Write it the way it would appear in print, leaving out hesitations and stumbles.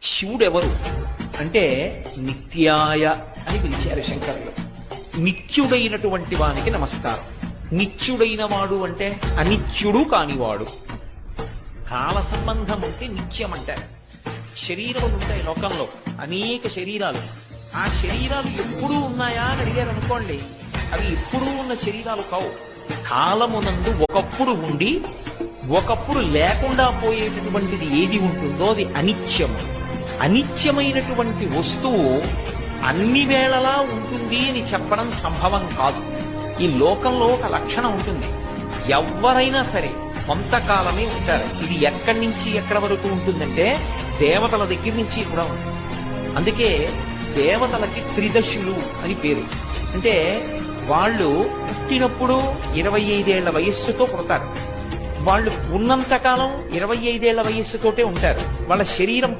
శివుడెవరు అంటే నిత్యాయ అని పిలిచారు శంకరులు. నిత్యుడైనటువంటి వానికి నమస్కారం. నిత్యుడైన వాడు అంటే అనిత్యుడు కానివాడు. కాల సంబంధం ఉంటే నిత్యం అంటారు. శరీరములు ఉంటాయి లోకంలో, అనేక శరీరాలు. ఆ శరీరాలు ఎప్పుడూ ఉన్నాయా అని అడిగారు అనుకోండి, అవి ఎప్పుడూ ఉన్న శరీరాలు కావు. కాలమునందు ఒకప్పుడు ఉండి ఒకప్పుడు లేకుండా పోయేటటువంటిది ఏది ఉంటుందో అది అనిత్యము. అనిత్యమైనటువంటి వస్తువు అన్ని వేళలా ఉంటుంది అని చెప్పడం సంభవం కాదు. ఈ లోకంలో ఒక లక్షణం ఉంటుంది, ఎవరైనా సరే కొంతకాలమే ఉంటారు. ఇది ఎక్కడి నుంచి ఎక్కడి వరకు ఉంటుందంటే దేవతల దగ్గర నుంచి కూడా ఉంటుంది. అందుకే దేవతలకి త్రిదశులు అని పేరు. అంటే వాళ్ళు పుట్టినప్పుడు 25 ఏళ్ల వయస్సుతో పుడతారు. వాళ్ళు ఉన్నంతకాలం 25 ఏళ్ల వయస్సుతోటే ఉంటారు. వాళ్ళ శరీరం